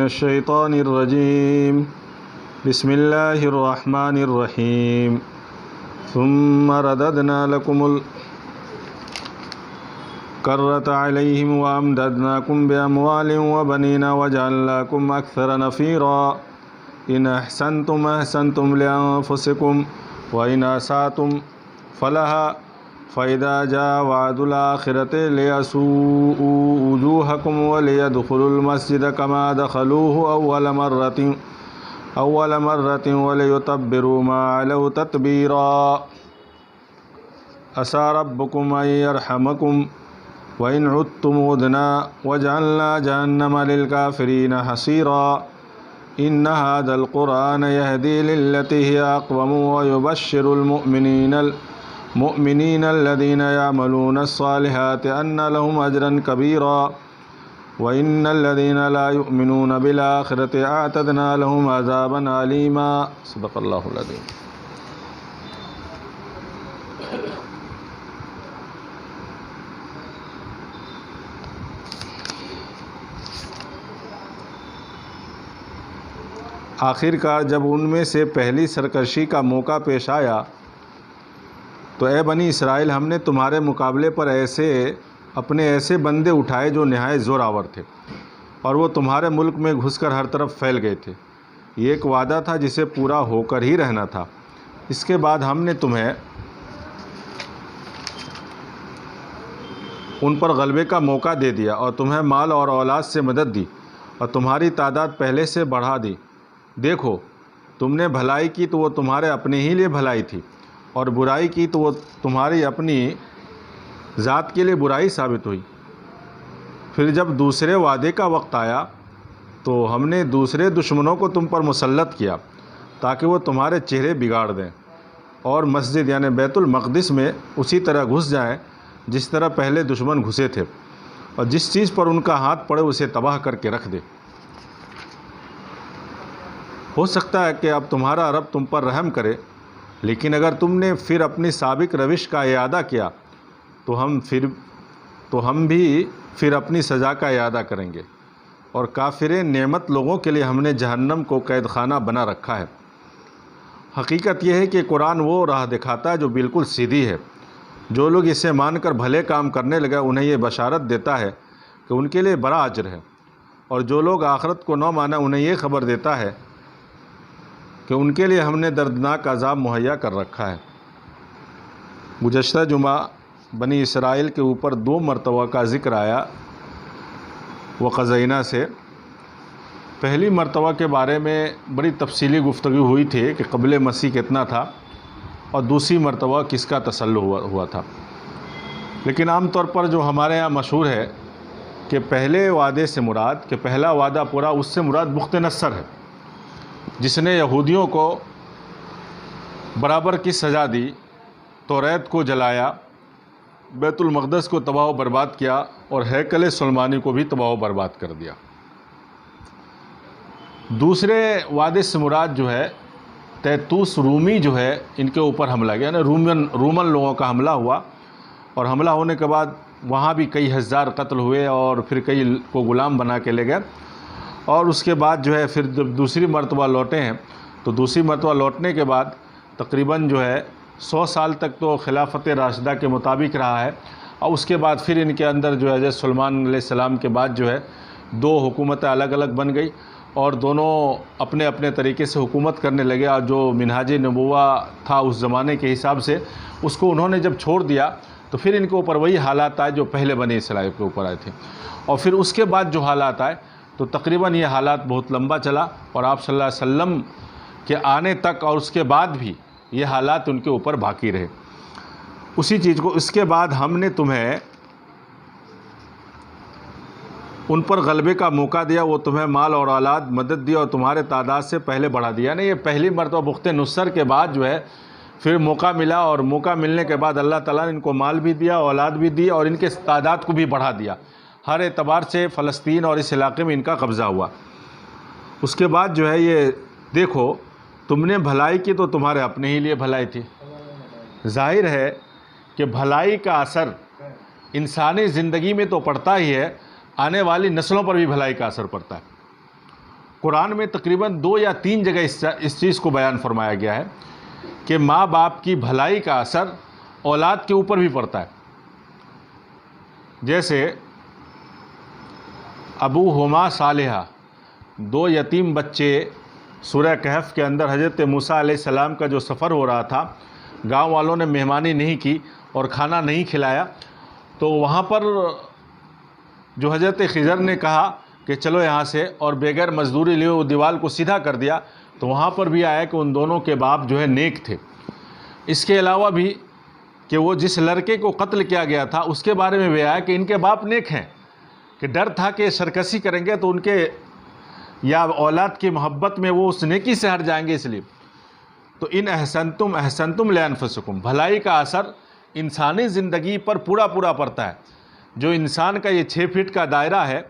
الشيطان الرجيم بسم الله الرحمن الرحيم ثم رددنا لكم الكرة عليهم وأمددناكم بأموال وبنين وجعلناكم أكثر نفيرا إن أحسنتم أحسنتم لأنفسكم وإن أسأتم فلها فإذا جاء وعد الآخرة ليسوءوا وجوهكم وليدخلوا المسجد كما دخلوه أول مرة وليتبروا ما علوا تتبيرا عسى ربكم أن يرحمكم وإن عدتم عدنا وجعلنا جهنم للكافرين حصيرا إن هذا القرآن يهدي للتي هي أقوم ويبشر المؤمنين الذين يعملون الصالحات أن لهم أجرا كبيرا وإن الذين لا يؤمنون بالآخرة أعتدنا لهم عذابا أليما صدق الله العظيم۔ آخر کار جب ان میں سے پہلی سرکشی کا موقع پیش آیا تو اے بنی اسرائیل، ہم نے تمہارے مقابلے پر اپنے ایسے بندے اٹھائے جو نہایت زور آور تھے اور وہ تمہارے ملک میں گھس کر ہر طرف پھیل گئے تھے۔ یہ ایک وعدہ تھا جسے پورا ہو کر ہی رہنا تھا۔ اس کے بعد ہم نے تمہیں ان پر غلبے کا موقع دے دیا اور تمہیں مال اور اولاد سے مدد دی اور تمہاری تعداد پہلے سے بڑھا دی۔ دیکھو، تم نے بھلائی کی تو وہ تمہارے اپنے ہی لیے بھلائی تھی، اور برائی کی تو وہ تمہاری اپنی ذات کے لیے برائی ثابت ہوئی۔ پھر جب دوسرے وعدے کا وقت آیا تو ہم نے دوسرے دشمنوں کو تم پر مسلط کیا تاکہ وہ تمہارے چہرے بگاڑ دیں اور مسجد یعنی بیت المقدس میں اسی طرح گھس جائیں جس طرح پہلے دشمن گھسے تھے، اور جس چیز پر ان کا ہاتھ پڑے اسے تباہ کر کے رکھ دے۔ ہو سکتا ہے کہ اب تمہارا رب تم پر رحم کرے، لیکن اگر تم نے پھر اپنی سابق روش کا اعادہ کیا تو ہم بھی پھر اپنی سزا کا اعادہ کریں گے، اور کافر نعمت لوگوں کے لیے ہم نے جہنم کو قید خانہ بنا رکھا ہے۔ حقیقت یہ ہے کہ قرآن وہ راہ دکھاتا ہے جو بالکل سیدھی ہے۔ جو لوگ اسے مان کر بھلے کام کرنے لگے انہیں یہ بشارت دیتا ہے کہ ان کے لیے بڑا اجر ہے، اور جو لوگ آخرت کو نہ مانا انہیں یہ خبر دیتا ہے کہ ان کے لیے ہم نے دردناک عذاب مہیا کر رکھا ہے۔ گزشتہ جمعہ بنی اسرائیل کے اوپر 2 مرتبہ کا ذکر آیا وقضینا سے۔ پہلی مرتبہ کے بارے میں بڑی تفصیلی گفتگو ہوئی تھی کہ قبل مسیح کتنا تھا، اور دوسری مرتبہ کس کا تسلط ہوا تھا۔ لیکن عام طور پر جو ہمارے ہاں مشہور ہے کہ پہلے وعدے سے مراد کہ پہلا وعدہ پورا، اس سے مراد بخت نصر ہے، جس نے یہودیوں کو برابر کی سزا دی، توریت کو جلایا، بیت المقدس کو تباہ و برباد کیا، اور ہیکل سلیمانی کو بھی تباہ و برباد کر دیا۔ دوسرے وعدے سے مراد جو ہے تیتوس رومی جو ہے ان کے اوپر حملہ کیا، یعنی رومن لوگوں کا حملہ ہوا، اور حملہ ہونے کے بعد وہاں بھی کئی ہزار قتل ہوئے اور پھر کئی کو غلام بنا کے لے گئے۔ اور اس کے بعد جو ہے پھر جب دوسری مرتبہ لوٹے ہیں تو دوسری مرتبہ لوٹنے کے بعد تقریباً جو ہے 100 سال تک تو خلافت راشدہ کے مطابق رہا ہے، اور اس کے بعد پھر ان کے اندر جو ہے حضرت سلیمان علیہ السلام کے بعد جو ہے 2 حکومتیں الگ الگ بن گئی، اور دونوں اپنے اپنے طریقے سے حکومت کرنے لگے، اور جو منہاج نبوہ تھا اس زمانے کے حساب سے اس کو انہوں نے جب چھوڑ دیا تو پھر ان کے اوپر وہی حالات آئے جو پہلے بنی اسرائیل کے اوپر آئے تھے، اور پھر اس کے بعد جو حالات آئے تو تقریباً یہ حالات بہت لمبا چلا، اور آپ صلی اللہ علیہ وسلم کے آنے تک اور اس کے بعد بھی یہ حالات ان کے اوپر باقی رہے۔ اسی چیز کو اس کے بعد ہم نے تمہیں ان پر غلبے کا موقع دیا، وہ تمہیں مال اور اولاد مدد دی اور تمہارے تعداد سے پہلے بڑھا دیا۔ یعنی یہ پہلی مرتبہ بخت نصر کے بعد جو ہے پھر موقع ملا، اور موقع ملنے کے بعد اللہ تعالیٰ نے ان کو مال بھی دیا، اولاد بھی دی، اور ان کے تعداد کو بھی بڑھا دیا۔ ہر اعتبار سے فلسطین اور اس علاقے میں ان کا قبضہ ہوا۔ اس کے بعد جو ہے یہ دیکھو، تم نے بھلائی کی تو تمہارے اپنے ہی لیے بھلائی تھی۔ ظاہر ہے کہ بھلائی کا اثر انسانی زندگی میں تو پڑتا ہی ہے، آنے والی نسلوں پر بھی بھلائی کا اثر پڑتا ہے۔ قرآن میں تقریباً 2 یا 3 جگہ اس چیز کو بیان فرمایا گیا ہے کہ ماں باپ کی بھلائی کا اثر اولاد کے اوپر بھی پڑتا ہے. جیسے ابوہما صالحہ، 2 یتیم بچے، سورہ کہف کے اندر حضرت موسیٰ علیہ السلام کا جو سفر ہو رہا تھا، گاؤں والوں نے مہمانی نہیں کی اور کھانا نہیں کھلایا، تو وہاں پر جو حضرت خضر نے کہا کہ چلو یہاں سے، اور بغیر مزدوری لیے وہ دیوال کو سیدھا کر دیا، تو وہاں پر بھی آیا کہ ان دونوں کے باپ جو ہے نیک تھے. اس کے علاوہ بھی کہ وہ جس لڑکے کو قتل کیا گیا تھا اس کے بارے میں بھی آیا کہ ان کے باپ نیک ہیں، کہ ڈر تھا کہ سرکشی کریں گے تو ان کے یا اولاد کی محبت میں وہ اس نیکی سے ہٹ جائیں گے. اس لیے تو ان احسنتم لانفسکم، بھلائی کا اثر انسانی زندگی پر پورا پڑتا ہے. جو انسان کا یہ 6 فٹ کا دائرہ ہے،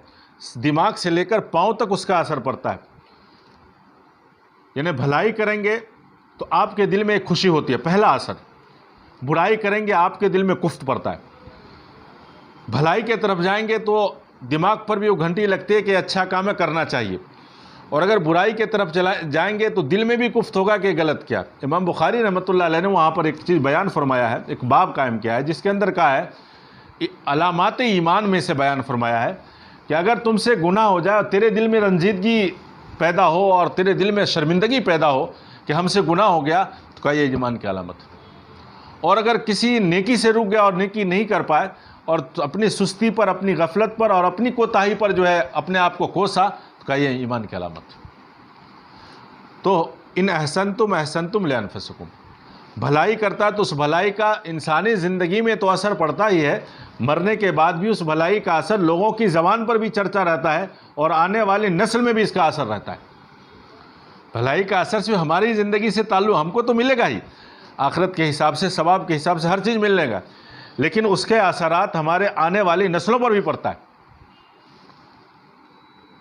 دماغ سے لے کر پاؤں تک اس کا اثر پڑتا ہے. یعنی بھلائی کریں گے تو آپ کے دل میں ایک خوشی ہوتی ہے، پہلا اثر. برائی کریں گے آپ کے دل میں کفر پڑتا ہے. بھلائی کے طرف جائیں گے تو دماغ پر بھی وہ گھنٹی لگتی ہے کہ اچھا کام ہے، کرنا چاہیے. اور اگر برائی کے طرف جائیں گے تو دل میں بھی کفر ہوگا کہ غلط کیا. امام بخاری رحمۃ اللہ علیہ نے وہاں پر ایک چیز بیان فرمایا ہے، ایک باب قائم کیا ہے جس کے اندر کہا ہے، علامات ایمان میں سے بیان فرمایا ہے کہ اگر تم سے گناہ ہو جائے اور تیرے دل میں رنجیدگی پیدا ہو اور تیرے دل میں شرمندگی پیدا ہو کہ ہم سے گناہ ہو گیا، تو کہا یہ ایمان کی علامت ہے. اور اگر کسی نیکی سے رک گیا اور نیکی نہیں کر پائے اور اپنی سستی پر، اپنی غفلت پر اور اپنی کوتاہی پر جو ہے اپنے آپ کو کوسا، تو کہا یہ ایمان کی علامت. تو ان احسنتم لانفسکم، بھلائی کرتا ہے تو اس بھلائی کا انسانی زندگی میں تو اثر پڑتا ہی ہے، مرنے کے بعد بھی اس بھلائی کا اثر لوگوں کی زبان پر بھی چرچا رہتا ہے اور آنے والی نسل میں بھی اس کا اثر رہتا ہے. بھلائی کا اثر صرف ہماری زندگی سے تعلق، ہم کو تو ملے گا ہی، آخرت کے حساب سے، ثواب کے حساب سے ہر چیز ملے گا، لیکن اس کے اثرات ہمارے آنے والی نسلوں پر بھی پڑتا ہے.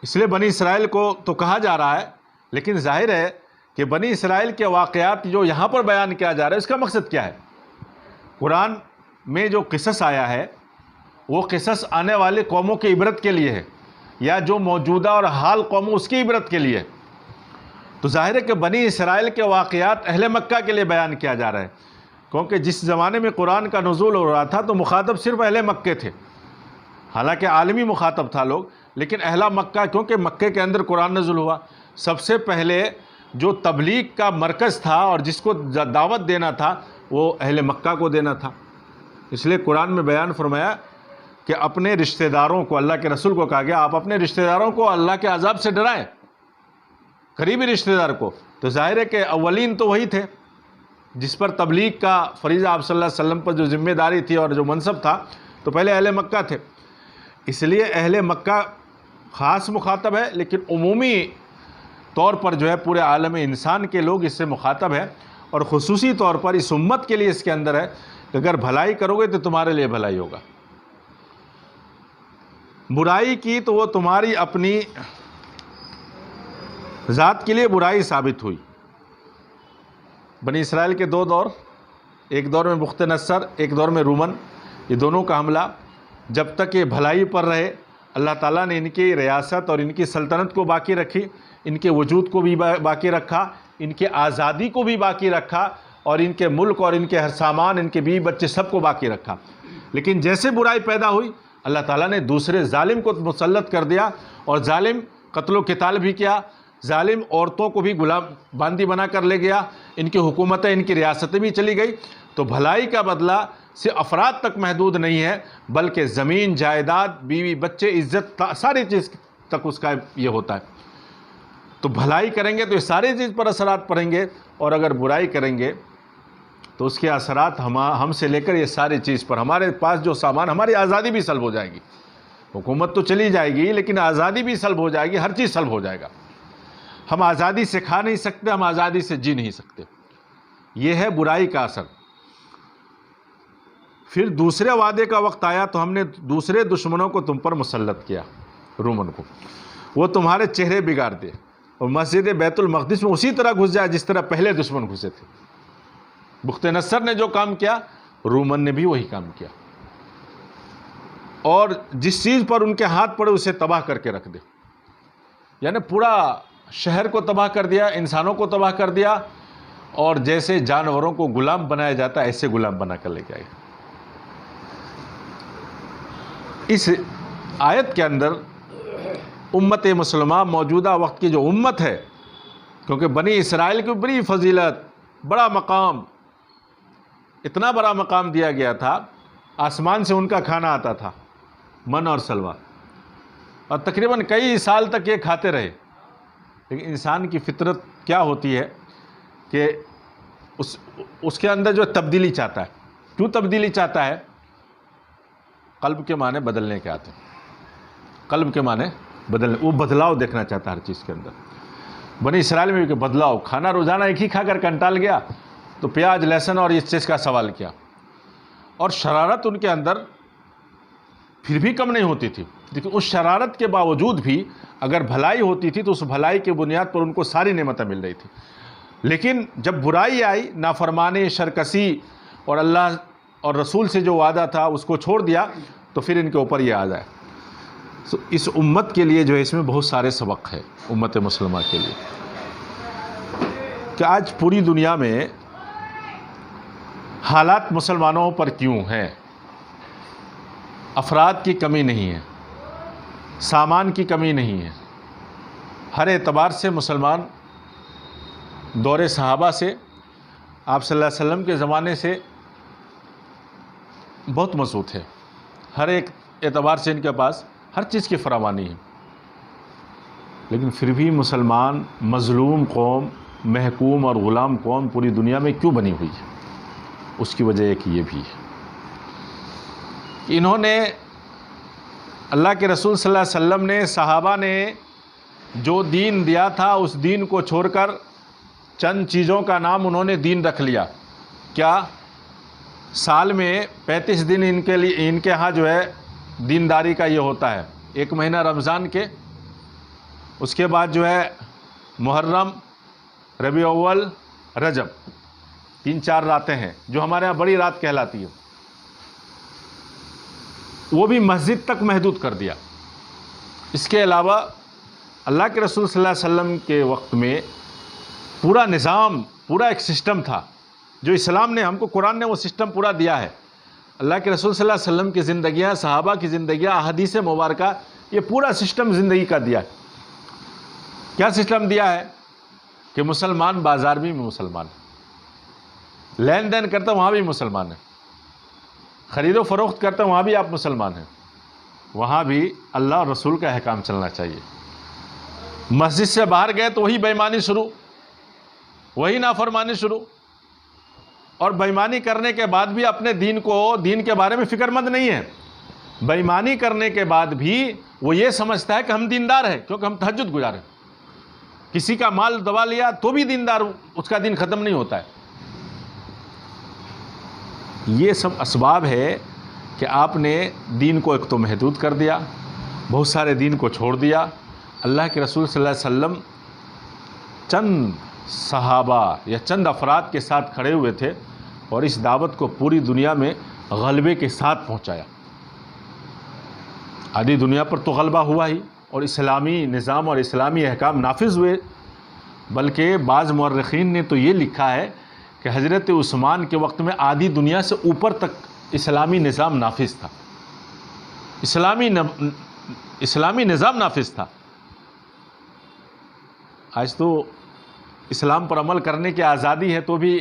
اس لیے بنی اسرائیل کو تو کہا جا رہا ہے، لیکن ظاہر ہے کہ بنی اسرائیل کے واقعات جو یہاں پر بیان کیا جا رہا ہے اس کا مقصد کیا ہے؟ قرآن میں جو قصص آیا ہے وہ قصص آنے والے قوموں کی عبرت کے لیے ہے، یا جو موجودہ اور حال قوموں اس کی عبرت کے لیے. تو ظاہر ہے کہ بنی اسرائیل کے واقعات اہل مکہ کے لیے بیان کیا جا رہا ہے، کیونکہ جس زمانے میں قرآن کا نزول ہو رہا تھا تو مخاطب صرف اہل مکہ تھے. حالانکہ عالمی مخاطب تھا لوگ، لیکن اہل مکہ، کیونکہ مکہ کے اندر قرآن نزول ہوا، سب سے پہلے جو تبلیغ کا مرکز تھا اور جس کو دعوت دینا تھا وہ اہل مکہ کو دینا تھا. اس لیے قرآن میں بیان فرمایا کہ اپنے رشتہ داروں کو، اللہ کے رسول کو کہا گیا آپ اپنے رشتہ داروں کو اللہ کے عذاب سے ڈرائیں، قریبی رشتہ دار کو. تو ظاہر ہے کہ اولین تو وہی تھے جس پر تبلیغ کا فریضہ آپ صلی اللہ علیہ وسلم پر جو ذمہ داری تھی اور جو منصب تھا، تو پہلے اہل مکہ تھے. اس لیے اہل مکہ خاص مخاطب ہے، لیکن عمومی طور پر جو ہے پورے عالم انسان کے لوگ اس سے مخاطب ہے، اور خصوصی طور پر اس امت کے لیے اس کے اندر ہے کہ اگر بھلائی کرو گے تو تمہارے لیے بھلائی ہوگا، برائی کی تو وہ تمہاری اپنی ذات کے لیے برائی ثابت ہوئی. بنی اسرائیل کے 2 دور، ایک دور میں بخت نصر، ایک دور میں رومن، یہ دونوں کا حملہ جب تک یہ بھلائی پر رہے اللہ تعالیٰ نے ان کی ریاست اور ان کی سلطنت کو باقی رکھی، ان کے وجود کو بھی باقی رکھا، ان کی آزادی کو بھی باقی رکھا، اور ان کے ملک اور ان کے ہر سامان، ان کے بیوی بچے سب کو باقی رکھا. لیکن جیسے برائی پیدا ہوئی اللہ تعالیٰ نے دوسرے ظالم کو مسلط کر دیا، اور ظالم قتل و قتال بھی کیا، ظالم عورتوں کو بھی غلام باندی بنا کر لے گیا، ان کی حکومتیں، ان کی ریاستیں بھی چلی گئی. تو بھلائی کا بدلہ صرف افراد تک محدود نہیں ہے، بلکہ زمین، جائیداد، بیوی بچے، عزت، ساری چیز تک اس کا یہ ہوتا ہے. تو بھلائی کریں گے تو یہ ساری چیز پر اثرات پڑیں گے، اور اگر برائی کریں گے تو اس کے اثرات ہم سے لے کر یہ ساری چیز پر، ہمارے پاس جو سامان، ہماری آزادی بھی سلب ہو جائے گی. حکومت تو چلی جائے گی لیکن آزادی بھی سلب ہو جائے گی، ہر چیز سلب ہو جائے گا. ہم آزادی سے کھا نہیں سکتے، ہم آزادی سے جی نہیں سکتے. یہ ہے برائی کا اثر. پھر دوسرے وعدے کا وقت آیا تو ہم نے دوسرے دشمنوں کو تم پر مسلط کیا، رومن کو. وہ تمہارے چہرے بگاڑ دے اور مسجد بیت المقدس میں اسی طرح گھس جائے جس طرح پہلے دشمن گھسے تھے. بخت نصر نے جو کام کیا رومن نے بھی وہی کام کیا، اور جس چیز پر ان کے ہاتھ پڑے اسے تباہ کر کے رکھ دے. یعنی پورا شہر کو تباہ کر دیا، انسانوں کو تباہ کر دیا، اور جیسے جانوروں کو غلام بنایا جاتا ہے ایسے غلام بنا کر لے کے آئے۔ اس آیت کے اندر امت مسلمہ موجودہ وقت کی جو امت ہے، کیونکہ بنی اسرائیل کی بڑی فضیلت، بڑا مقام، اتنا بڑا مقام دیا گیا تھا، آسمان سے ان کا کھانا آتا تھا، من اور سلوہ، اور تقریباً کئی سال تک یہ کھاتے رہے۔ لیکن انسان کی فطرت کیا ہوتی ہے کہ اس کے اندر جو تبدیلی چاہتا ہے۔ کیوں تبدیلی چاہتا ہے؟ قلب کے معنی بدلنے کے آتے ہیں، قلب کے معنی بدلنے، وہ بدلاؤ دیکھنا چاہتا ہے ہر چیز کے اندر۔ بنی اسرائیل میں بھی کہ بدلاؤ، کھانا روزانہ ایک ہی کھا کر کنٹال گیا، تو پیاز لہسن اور اس چیز کا سوال کیا، اور شرارت ان کے اندر پھر بھی کم نہیں ہوتی تھی، لیکن اس شرارت کے باوجود بھی اگر بھلائی ہوتی تھی تو اس بھلائی کی بنیاد پر ان کو ساری نعمتیں مل رہی تھی۔ لیکن جب برائی آئی، نافرمانی، شرکسی اور اللہ اور رسول سے جو وعدہ تھا اس کو چھوڑ دیا، تو پھر ان کے اوپر یہ آ جائے۔ اس امت کے لیے جو ہے اس میں بہت سارے سبق ہے، امت مسلمہ کے لیے، کہ آج پوری دنیا میں حالات مسلمانوں پر کیوں ہیں۔ افراد کی کمی نہیں ہے، سامان کی کمی نہیں ہے، ہر اعتبار سے مسلمان دور صحابہ سے، آپ صلی اللہ علیہ وسلم کے زمانے سے بہت مضبوط ہے، ہر ایک اعتبار سے ان کے پاس ہر چیز کی فراوانی ہے۔ لیکن پھر بھی مسلمان مظلوم قوم، محکوم اور غلام قوم پوری دنیا میں کیوں بنی ہوئی ہے؟ اس کی وجہ ایک یہ بھی ہے کہ انہوں نے، اللہ کے رسول صلی اللہ علیہ وسلم نے، صحابہ نے جو دین دیا تھا اس دین کو چھوڑ کر چند چیزوں کا نام انہوں نے دین رکھ لیا۔ کیا؟ سال میں 35 دن ان کے ہاں جو ہے دینداری کا یہ ہوتا ہے، ایک مہینہ رمضان کے، اس کے بعد جو ہے محرم، ربیع اول، رجب، 3-4 راتیں ہیں جو ہمارے ہاں بڑی رات کہلاتی ہے، وہ بھی مسجد تک محدود کر دیا۔ اس کے علاوہ اللہ کے رسول صلی اللہ علیہ وسلم کے وقت میں پورا نظام، پورا ایک سسٹم تھا جو اسلام نے ہم کو، قرآن نے وہ سسٹم پورا دیا ہے۔ اللہ کے رسول صلی اللہ علیہ وسلم کی زندگیاں، صحابہ کی زندگیاں، احادیث مبارکہ، یہ پورا سسٹم زندگی کا دیا ہے۔ کیا سسٹم دیا ہے؟ کہ مسلمان بازار بھی مسلمان ہے، لین دین کرتا وہاں بھی مسلمان ہے، خرید و فروخت کرتا وہاں بھی آپ مسلمان ہیں، وہاں بھی اللہ اور رسول کا احکام چلنا چاہیے۔ مسجد سے باہر گئے تو وہی بے ایمانی شروع، وہی نافرمانی شروع، اور بے ایمانی کرنے کے بعد بھی اپنے دین کے بارے میں فکر مند نہیں ہے۔ بے ایمانی کرنے کے بعد بھی وہ یہ سمجھتا ہے کہ ہم دیندار ہیں کیونکہ ہم تہجد گزار ہیں۔ کسی کا مال دبا لیا تو بھی دیندار، اس کا دین ختم نہیں ہوتا ہے۔ یہ سب اسباب ہے کہ آپ نے دین کو ایک تو محدود کر دیا، بہت سارے دین کو چھوڑ دیا۔ اللہ کے رسول صلی اللہ علیہ وسلم چند صحابہ یا چند افراد کے ساتھ کھڑے ہوئے تھے اور اس دعوت کو پوری دنیا میں غلبے کے ساتھ پہنچایا۔ آدھی دنیا پر تو غلبہ ہوا ہی اور اسلامی نظام اور اسلامی احکام نافذ ہوئے، بلکہ بعض مورخین نے تو یہ لکھا ہے کہ حضرت عثمان کے وقت میں آدھی دنیا سے اوپر تک اسلامی نظام نافذ تھا، اسلامی نظام نافذ تھا۔ آج تو اسلام پر عمل کرنے کی آزادی ہے تو بھی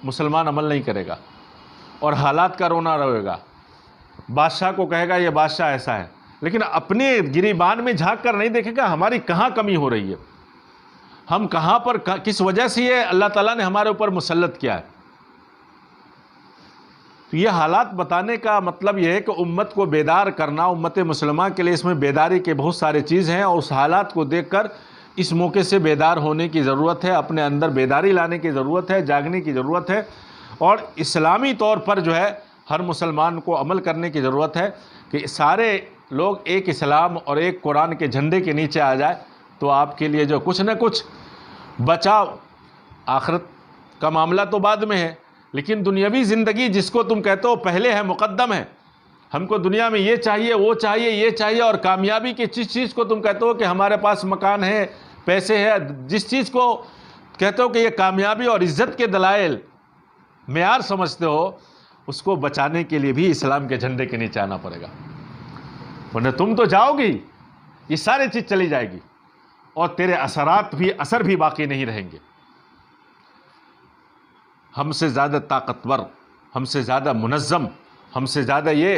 مسلمان عمل نہیں کرے گا اور حالات کا رونا روے گا، بادشاہ کو کہے گا یہ بادشاہ ایسا ہے، لیکن اپنے گریبان میں جھانک کر نہیں دیکھے گا ہماری کہاں کمی ہو رہی ہے، ہم کہاں پر کس وجہ سے یہ اللہ تعالیٰ نے ہمارے اوپر مسلط کیا ہے۔ تو یہ حالات بتانے کا مطلب یہ ہے کہ امت کو بیدار کرنا، امت مسلمہ کے لیے اس میں بیداری کے بہت سارے چیز ہیں، اور اس حالات کو دیکھ کر اس موقع سے بیدار ہونے کی ضرورت ہے، اپنے اندر بیداری لانے کی ضرورت ہے، جاگنے کی ضرورت ہے، اور اسلامی طور پر جو ہے ہر مسلمان کو عمل کرنے کی ضرورت ہے کہ سارے لوگ ایک اسلام اور ایک قرآن کے جھنڈے کے نیچے آ جائے تو آپ کے لیے جو کچھ نہ کچھ بچاؤ، آخرت کا معاملہ تو بعد میں ہے، لیکن دنیاوی زندگی جس کو تم کہتے ہو پہلے ہے، مقدم ہے۔ ہم کو دنیا میں یہ چاہیے، وہ چاہیے، یہ چاہیے، اور کامیابی کی چیز کو تم کہتے ہو کہ ہمارے پاس مکان ہے، پیسے ہے، جس چیز کو کہتے ہو کہ یہ کامیابی اور عزت کے دلائل معیار سمجھتے ہو، اس کو بچانے کے لیے بھی اسلام کے جھنڈے کے نیچے آنا پڑے گا، ورنہ تم تو جاؤ گی، یہ ساری چیز چلی جائے گی اور تیرے اثر بھی باقی نہیں رہیں گے۔ ہم سے زیادہ طاقتور، ہم سے زیادہ منظم، ہم سے زیادہ یہ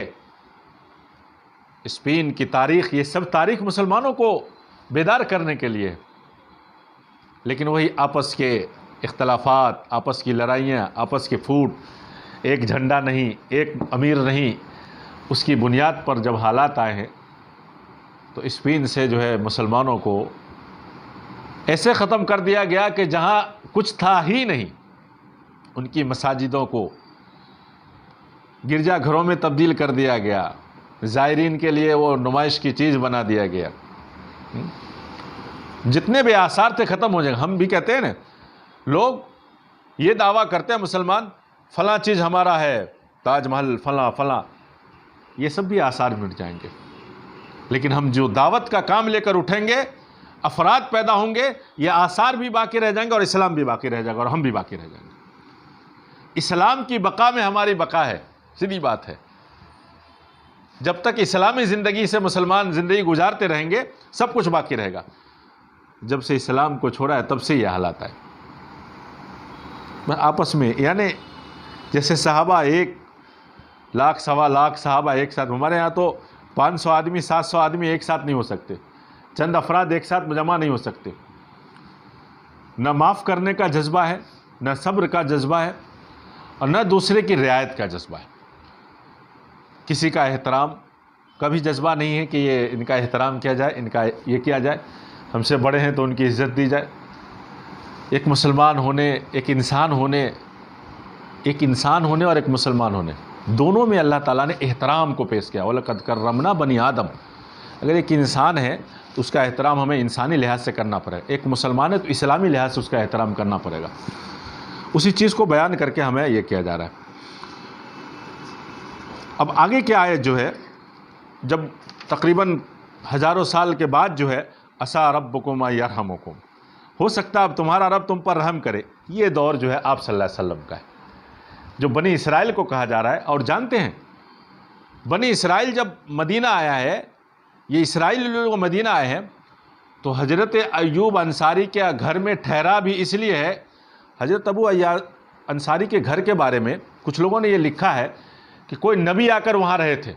اسپین کی تاریخ، یہ سب تاریخ مسلمانوں کو بیدار کرنے کے لیے، لیکن وہی آپس کے اختلافات، آپس کی لڑائیاں، آپس کے پھوٹ، ایک جھنڈا نہیں، ایک امیر نہیں، اس کی بنیاد پر جب حالات آئے ہیں تو اسپین سے جو ہے مسلمانوں کو ایسے ختم کر دیا گیا کہ جہاں کچھ تھا ہی نہیں، ان کی مساجدوں کو گرجا گھروں میں تبدیل کر دیا گیا، زائرین کے لیے وہ نمائش کی چیز بنا دیا گیا، جتنے بھی آثار تھے ختم ہو جائیں گے۔ ہم بھی کہتے ہیں نا، لوگ یہ دعویٰ کرتے ہیں مسلمان فلاں چیز ہمارا ہے، تاج محل فلاں فلاں، یہ سب بھی آثار مٹ جائیں گے، لیکن ہم جو دعوت کا کام لے کر اٹھیں گے، افراد پیدا ہوں گے، یہ آثار بھی باقی رہ جائیں گے اور اسلام بھی باقی رہ جائے گا اور ہم بھی باقی رہ جائیں گے۔ اسلام کی بقا میں ہماری بقا ہے، سیدھی بات ہے۔ جب تک اسلامی زندگی سے مسلمان زندگی گزارتے رہیں گے سب کچھ باقی رہے گا، جب سے اسلام کو چھوڑا ہے تب سے یہ حالات آئے۔ آپس میں یعنی جیسے صحابہ 1 لاکھ 1.25 لاکھ صحابہ ایک ساتھ، ہمارے یہاں تو 500 آدمی 700 آدمی ایک ساتھ نہیں ہو سکتے، چند افراد ایک ساتھ جمع نہیں ہو سکتے۔ نہ معاف کرنے کا جذبہ ہے، نہ صبر کا جذبہ ہے، اور نہ دوسرے کی رعایت کا جذبہ ہے۔ کسی کا احترام کبھی جذبہ نہیں ہے کہ یہ ان کا احترام کیا جائے، ان کا یہ کیا جائے، ہم سے بڑے ہیں تو ان کی عزت دی جائے۔ ایک مسلمان ہونے، ایک انسان ہونے اور ایک مسلمان ہونے، دونوں میں اللہ تعالیٰ نے احترام کو پیش کیا۔ وَلَقَدْ كَرَّمْنَا بَنِي آدم۔ اگر ایک انسان ہے تو اس کا احترام ہمیں انسانی لحاظ سے کرنا پڑے گا، ایک مسلمان ہے تو اسلامی لحاظ سے اس کا احترام کرنا پڑے گا۔ اسی چیز کو بیان کر کے ہمیں یہ کیا جا رہا ہے۔ اب آگے کی آیت جو ہے، جب تقریباً ہزاروں سال کے بعد جو ہے عسیٰ ربکم ان یرحمکم، ہو سکتا ہے اب تمہارا رب تم پر رحم کرے، یہ دور جو ہے آپ صلی اللہ علیہ وسلم کا ہے، جو بنی اسرائیل کو کہا جا رہا ہے۔ اور جانتے ہیں بنی اسرائیل جب مدینہ آیا ہے، یہ اسرائیلی لوگ مدینہ آئے ہیں تو حضرت ایوب انصاری کے گھر میں ٹھہرا بھی اس لیے ہے۔ حضرت ابو ایوب انصاری کے گھر کے بارے میں کچھ لوگوں نے یہ لکھا ہے کہ کوئی نبی آ کر وہاں رہے تھے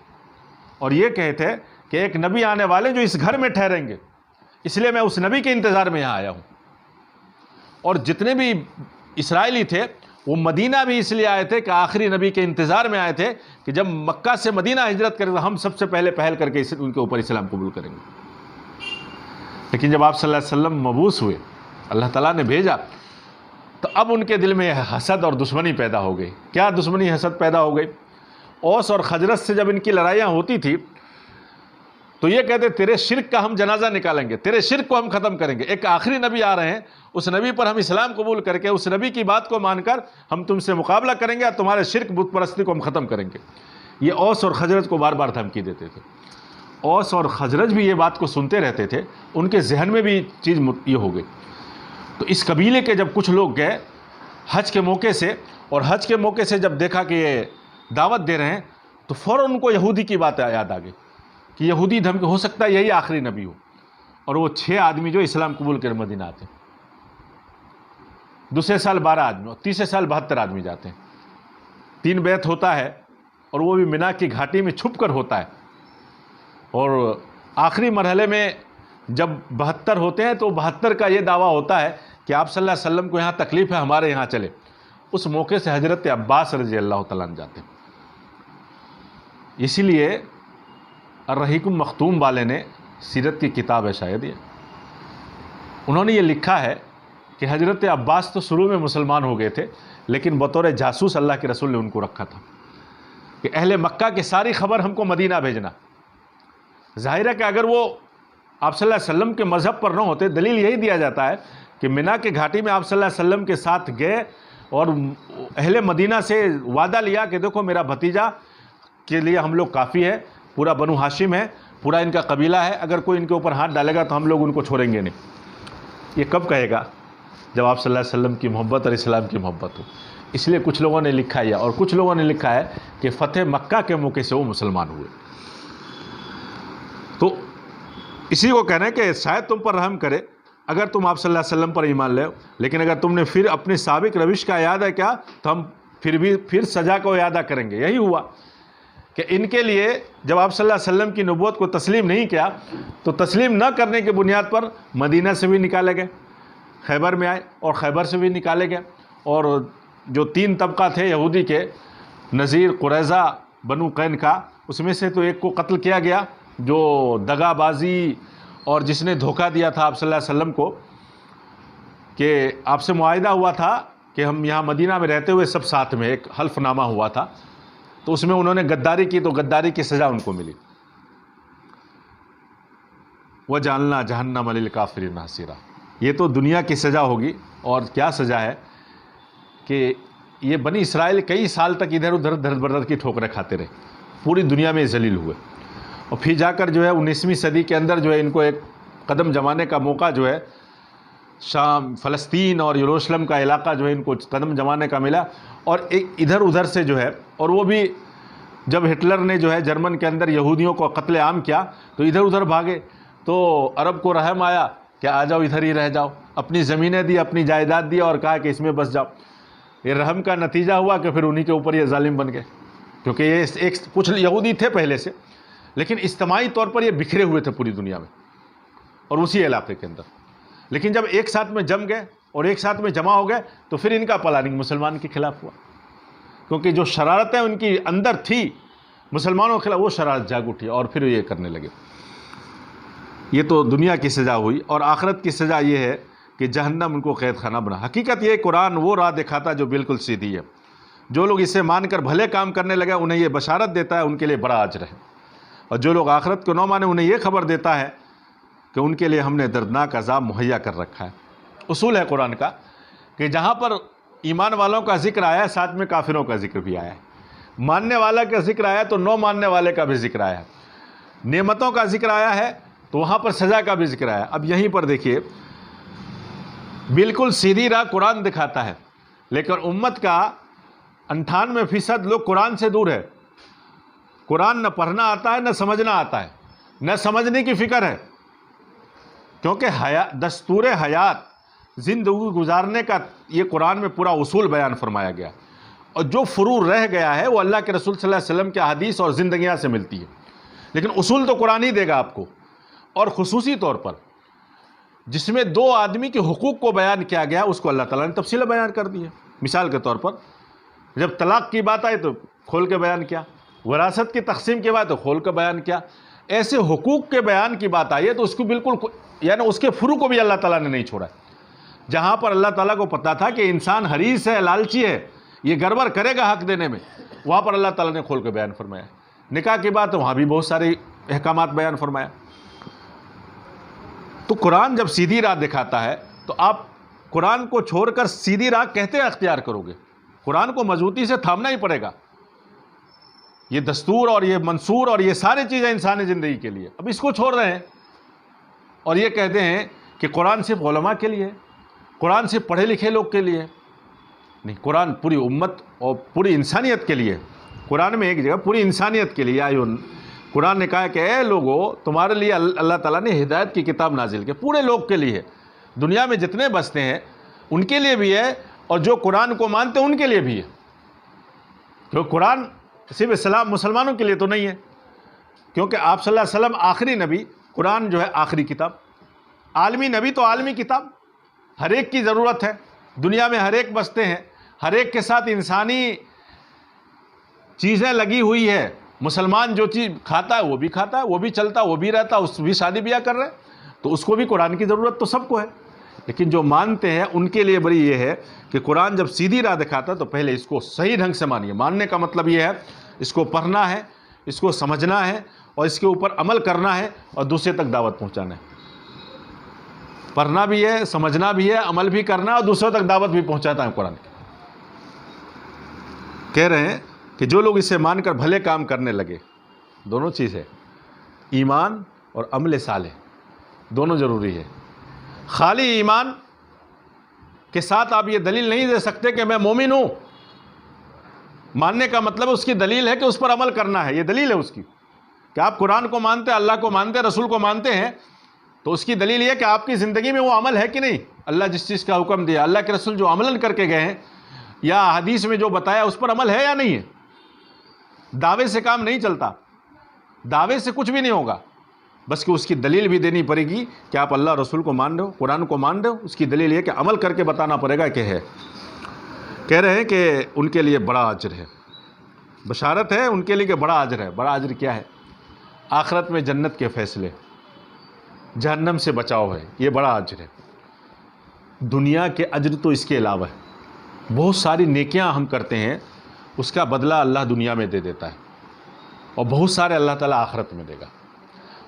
اور یہ کہے تھے کہ ایک نبی آنے والے جو اس گھر میں ٹھہریں گے، اس لیے میں اس نبی کے انتظار میں یہاں آیا ہوں۔ اور جتنے بھی اسرائیلی تھے وہ مدینہ بھی اس لیے آئے تھے کہ آخری نبی کے انتظار میں آئے تھے کہ جب مکہ سے مدینہ ہجرت کریں تو ہم سب سے پہلے پہل کر کے ان کے اوپر اسلام قبول کریں گے۔ لیکن جب آپ صلی اللہ علیہ وسلم مبعوث ہوئے، اللہ تعالیٰ نے بھیجا، تو اب ان کے دل میں حسد اور دشمنی پیدا ہو گئی۔ کیا دشمنی حسد پیدا ہو گئی؟ اوس اور خزرج سے جب ان کی لڑائیاں ہوتی تھی تو یہ کہتے تیرے شرک کا ہم جنازہ نکالیں گے، تیرے شرک کو ہم ختم کریں گے۔ ایک آخری نبی آ رہے ہیں، اس نبی پر ہم اسلام قبول کر کے اس نبی کی بات کو مان کر ہم تم سے مقابلہ کریں گے اور تمہارے شرک بت پرستی کو ہم ختم کریں گے۔ یہ اوس اور خزرج کو بار بار دھمکی دیتے تھے۔ اوس اور خزرج بھی یہ بات کو سنتے رہتے تھے، ان کے ذہن میں بھی چیز یہ ہو گئی۔ تو اس قبیلے کے جب کچھ لوگ گئے حج کے موقع سے، اور حج کے موقع سے جب دیکھا کہ یہ دعوت دے رہے ہیں تو فوراً ان کو یہودی کی بات یاد آ گئی کہ یہودی دھمکی، ہو سکتا ہے یہی آخری نبی ہو۔ اور وہ 6 آدمی جو اسلام قبول کر مدینہ آتے ہیں، دوسرے سال 12 آدمی اور تیسرے سال 72 آدمی جاتے ہیں۔ 3 بیعت ہوتا ہے اور وہ بھی مینا کی گھاٹی میں چھپ کر ہوتا ہے، اور آخری مرحلے میں جب 72 ہوتے ہیں تو 72 کا یہ دعویٰ ہوتا ہے کہ آپ صلی اللہ علیہ وسلم کو یہاں تکلیف ہے، ہمارے یہاں چلے۔ اس موقع سے حضرت عباس رضی اللہ تعالیٰ عنہ جاتے ہیں۔ اسی لیے الرحیق المختوم والے نے سیرت کی کتاب ہے شاید یہ، انہوں نے یہ لکھا ہے کہ حضرت عباس تو شروع میں مسلمان ہو گئے تھے، لیکن بطور جاسوس اللہ کے رسول نے ان کو رکھا تھا کہ اہل مکہ کی ساری خبر ہم کو مدینہ بھیجنا۔ ظاہر ہے کہ اگر وہ آپ صلی اللہ علیہ وسلم کے مذہب پر نہ ہوتے، دلیل یہی دیا جاتا ہے کہ مینا کے گھاٹی میں آپ صلی اللہ علیہ وسلم کے ساتھ گئے اور اہل مدینہ سے وعدہ لیا کہ دیکھو میرا بھتیجا کے لیے ہم لوگ کافی ہے، پورا بنو ہاشم ہے، پورا ان کا قبیلہ ہے، اگر کوئی ان کے اوپر ہاتھ ڈالے گا تو ہم لوگ ان کو چھوڑیں گے نہیں۔ یہ کب کہے گا؟ جب آپ صلی اللہ علیہ وسلم کی محبت اور اسلام کی محبت ہو. اس لیے کچھ لوگوں نے لکھا ہے اور کچھ لوگوں نے لکھا ہے کہ فتح مکہ کے موقع سے وہ مسلمان ہوئے. تو اسی کو کہنا ہے کہ شاید تم پر رحم کرے اگر تم آپ صلی اللہ علیہ وسلم پر ایمان لے، لیکن اگر تم نے پھر اپنی سابق روش کا اعادہ کیا تو ہم پھر سزا کو اعادہ کریں گے. یہی ہوا کہ ان کے لیے جب آپ صلی اللہ علیہ وسلم کی نبوت کو تسلیم نہیں کیا تو تسلیم نہ کرنے کی بنیاد پر مدینہ سے بھی نکالے گئے، خیبر میں آئے اور خیبر سے بھی نکالے گئے. اور جو 3 طبقہ تھے یہودی کے، نذیر، قریظہ، بنو قینقاع، اس میں سے تو ایک کو قتل کیا گیا جو دغا بازی اور جس نے دھوکہ دیا تھا آپ صلی اللہ علیہ وسلم کو کہ آپ سے معاہدہ ہوا تھا کہ ہم یہاں مدینہ میں رہتے ہوئے سب ساتھ میں، ایک حلف نامہ ہوا تھا، تو اس میں انہوں نے غداری کی تو غداری کی سزا ان کو ملی. وَجَعَلْنَا جَهَنَّمَ لِلْكَافِرِينَ حَصِيرًا. یہ تو دنیا کی سزا ہوگی. اور کیا سزا ہے کہ یہ بنی اسرائیل کئی سال تک ادھر ادھر دھر بدر کی ٹھوکریں کھاتے رہے، پوری دنیا میں ذلیل ہوئے، اور پھر جا کر جو ہے 19ویں صدی کے اندر جو ہے ان کو ایک قدم جمانے کا موقع جو ہے شام، فلسطین اور یروشلم کا علاقہ جو ہے ان کو قدم جمانے کا ملا. اور ایک ادھر ادھر سے جو ہے، اور وہ بھی جب ہٹلر نے جو ہے جرمن کے اندر یہودیوں کو قتل عام کیا تو ادھر ادھر بھاگے، تو عرب کو رحم آیا کہ آ جاؤ ادھر ہی رہ جاؤ، اپنی زمینیں دی، اپنی جائیداد دی اور کہا کہ اس میں بس جاؤ. یہ رحم کا نتیجہ ہوا کہ پھر انہی کے اوپر یہ ظالم بن گئے، کیونکہ یہ کچھ یہودی تھے پہلے سے لیکن اجتماعی طور پر یہ بکھرے ہوئے تھے پوری دنیا میں اور اسی علاقے کے اندر. لیکن جب ایک ساتھ میں جم گئے اور ایک ساتھ میں جمع ہو گئے تو پھر ان کا پلاننگ مسلمان کے خلاف ہوا، کیونکہ جو شرارتیں ان کی اندر تھی مسلمانوں کے خلاف، وہ شرارت جاگ اٹھی اور پھر یہ کرنے لگے. یہ تو دنیا کی سزا ہوئی. اور آخرت کی سزا یہ ہے کہ جہنم ان کو قید خانہ بنا. حقیقت یہ قرآن وہ راہ دکھاتا جو بالکل سیدھی ہے. جو لوگ اسے مان کر بھلے کام کرنے لگے انہیں یہ بشارت دیتا ہے ان کے لیے بڑا اجر ہے، اور جو لوگ آخرت کو نہ مانے انہیں یہ خبر دیتا ہے کہ ان کے لیے ہم نے دردناک عذاب مہیا کر رکھا ہے. اصول ہے قرآن کا کہ جہاں پر ایمان والوں کا ذکر آیا ہے ساتھ میں کافروں کا ذکر بھی آیا ہے، ماننے والا کا ذکر آیا تو نو ماننے والے کا بھی ذکر آیا ہے، نعمتوں کا ذکر آیا ہے تو وہاں پر سزا کا بھی ذکر آیا. اب یہیں پر دیکھیے بالکل سیدھی راہ قرآن دکھاتا ہے، لیکن امت کا 98% لوگ قرآن سے دور ہے. قرآن نہ پڑھنا آتا ہے نہ سمجھنا آتا ہے، نہ سمجھنے کی فکر ہے، کیونکہ دستور حیات زندگی گزارنے کا یہ قرآن میں پورا اصول بیان فرمایا گیا، اور جو فروع رہ گیا ہے وہ اللہ کے رسول صلی اللہ علیہ وسلم کے حدیث اور زندگیاں سے ملتی ہے. لیکن اصول تو قرآن ہی دے گا آپ کو. اور خصوصی طور پر جس میں 2 آدمی کے حقوق کو بیان کیا گیا اس کو اللہ تعالیٰ نے تفصیل بیان کر دی ہے. مثال کے طور پر جب طلاق کی بات آئی تو کھول کے بیان کیا، وراثت کی تقسیم کی بات تو کھول کے بیان کیا. ایسے حقوق کے بیان کی بات آئی ہے تو اس کو بالکل یعنی اس کے فروع کو بھی اللہ تعالیٰ نے نہیں چھوڑا. جہاں پر اللہ تعالیٰ کو پتا تھا کہ انسان حریص ہے، لالچی ہے، یہ گڑبڑ کرے گا حق دینے میں، وہاں پر اللہ تعالیٰ نے کھول کے بیان فرمایا. نکاح کی بات وہاں بھی بہت سارے احکامات بیان فرمایا. تو قرآن جب سیدھی راہ دکھاتا ہے تو آپ قرآن کو چھوڑ کر سیدھی راہ کہتے اختیار کرو گے. قرآن کو مضبوطی سے تھامنا ہی پڑے گا. یہ دستور اور یہ منصور اور یہ ساری چیزیں انسانی زندگی کے لیے، اب اس کو چھوڑ رہے ہیں اور یہ کہتے ہیں کہ قرآن صرف علماء کے لیے، قرآن صرف پڑھے لکھے لوگ کے لیے نہیں، قرآن پوری امت اور پوری انسانیت کے لیے. قرآن میں ایک جگہ پوری انسانیت کے لیے قرآن نے کہا کہ اے لوگو تمہارے لیے اللہ تعالیٰ نے ہدایت کی کتاب نازل کی، پورے لوگ کے لیے، دنیا میں جتنے بستے ہیں ان کے لیے بھی ہے اور جو قرآن کو مانتے ہیں ان کے لیے بھی ہے. کیونکہ قرآن صرف اسلام مسلمانوں کے لیے تو نہیں ہے، کیونکہ آپ صلی اللہ علیہ وسلم آخری نبی، قرآن جو ہے آخری کتاب، عالمی نبی تو عالمی کتاب، ہر ایک کی ضرورت ہے. دنیا میں ہر ایک بستے ہیں، ہر ایک کے ساتھ انسانی چیزیں لگی ہوئی ہے. مسلمان جو چیز کھاتا ہے وہ بھی کھاتا ہے، وہ بھی چلتا ہے، وہ بھی رہتا ہے، اس بھی شادی بیاہ کر رہے ہیں، تو اس کو بھی قرآن کی ضرورت تو سب کو ہے. لیکن جو مانتے ہیں ان کے لیے بڑی یہ ہے کہ قرآن جب سیدھی راہ دکھاتا ہے تو پہلے اس کو صحیح ڈھنگ سے مانیے. ماننے کا مطلب یہ ہے اس کو پڑھنا ہے، اس کو سمجھنا ہے اور اس کے اوپر عمل کرنا ہے اور دوسرے تک دعوت پہنچانا ہے. پڑھنا بھی ہے، سمجھنا بھی ہے، عمل بھی کرنا اور دوسروں تک دعوت بھی پہنچاتا ہے. قرآن کہہ رہے ہیں کہ جو لوگ اسے مان کر بھلے کام کرنے لگے، دونوں چیز ہے، ایمان اور عمل صالح دونوں ضروری ہے. خالی ایمان کے ساتھ آپ یہ دلیل نہیں دے سکتے کہ میں مومن ہوں. ماننے کا مطلب اس کی دلیل ہے کہ اس پر عمل کرنا ہے. یہ دلیل ہے اس کی کہ آپ قرآن کو مانتے ہیں, اللہ کو مانتے ہیں, رسول کو مانتے ہیں, تو اس کی دلیل یہ کہ آپ کی زندگی میں وہ عمل ہے کہ نہیں. اللہ جس چیز کا حکم دیا, اللہ کے رسول جو عملاً کر کے گئے ہیں, یا حدیث میں جو بتایا اس پر عمل ہے یا نہیں ہے. دعوے سے کام نہیں چلتا, دعوے سے کچھ بھی نہیں ہوگا, بس کہ اس کی دلیل بھی دینی پڑے گی کہ آپ اللہ رسول کو مان رہے ہو, قرآن کو مان رہے ہو. اس کی دلیل یہ کہ عمل کر کے بتانا پڑے گا کہ ہے. کہہ رہے ہیں کہ ان کے لیے بڑا اجر ہے, بشارت ہے ان کے لیے کہ بڑا اجر ہے. بڑا اجر کیا ہے؟ آخرت میں جنت کے فیصلے, جہنم سے بچاؤ ہے, یہ بڑا اجر ہے. دنیا کے اجر تو اس کے علاوہ ہے. بہت ساری نیکیاں ہم کرتے ہیں, اس کا بدلہ اللہ دنیا میں دے دیتا ہے, اور بہت سارے اللہ تعالیٰ آخرت میں دے گا.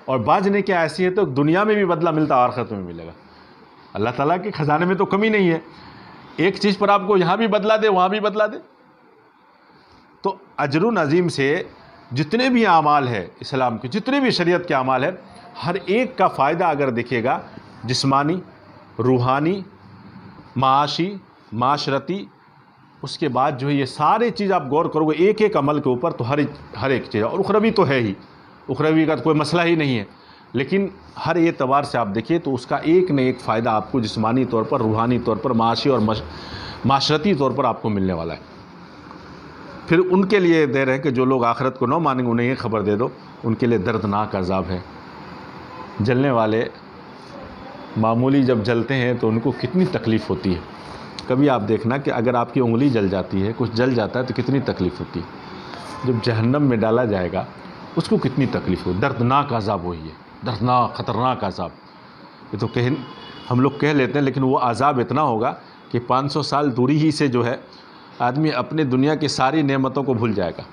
اور بعض نیکیاں ایسی ہے تو دنیا میں بھی بدلہ ملتا ہے, آخرت میں ملے گا. اللہ تعالیٰ کے خزانے میں تو کمی نہیں ہے, ایک چیز پر آپ کو یہاں بھی بدلہ دے وہاں بھی بدلہ دے. تو اجر عظیم سے جتنے بھی اعمال ہے اسلام کے, جتنے بھی شریعت کے اعمال ہے, ہر ایک کا فائدہ اگر دیکھے گا, جسمانی, روحانی, معاشی, معاشرتی, اس کے بعد جو ہے یہ سارے چیز آپ غور کرو گے ایک ایک عمل کے اوپر, تو ہر ایک چیز. اور اخروی تو ہے ہی, اخروی کا کوئی مسئلہ ہی نہیں ہے, لیکن ہر اعتبار سے آپ دیکھیے تو اس کا ایک نہ ایک فائدہ آپ کو جسمانی طور پر, روحانی طور پر, معاشی اور معاشرتی طور پر آپ کو ملنے والا ہے. پھر ان کے لیے دے رہے ہیں کہ جو لوگ آخرت کو نہ مانیں گے انہیں یہ خبر دے دو, ان کے لیے دردناک عذاب ہے. جلنے والے معمولی جب جلتے ہیں تو ان کو کتنی تکلیف ہوتی ہے. کبھی آپ دیکھنا کہ اگر آپ کی انگلی جل جاتی ہے, کچھ جل جاتا ہے, تو کتنی تکلیف ہوتی ہے. جب جہنم میں ڈالا جائے گا اس کو کتنی تکلیف ہو. دردناک عذاب وہی ہے, دردناک خطرناک عذاب. یہ تو ہم لوگ کہہ لیتے ہیں, لیکن وہ عذاب اتنا ہوگا کہ 500 سال دوری ہی سے جو ہے آدمی اپنے دنیا کی ساری نعمتوں کو بھول جائے گا,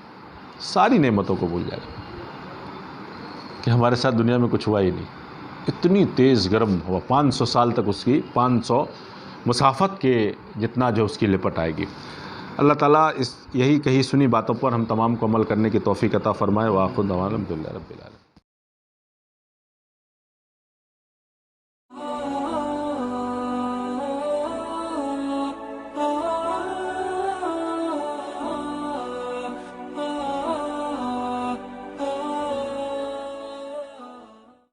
ساری نعمتوں کو بھول جائے گا کہ ہمارے ساتھ دنیا میں کچھ ہوا ہی نہیں. اتنی تیز گرم ہوا, 500 سال تک اس کی 500 مسافت کے جتنا جو اس کی لپٹ آئے گی. اللہ تعالیٰ یہی کہی سنی باتوں پر ہم تمام کو عمل کرنے کی توفیق عطا فرمائے. وآخر دعوانا الحمدللہ رب العالمین.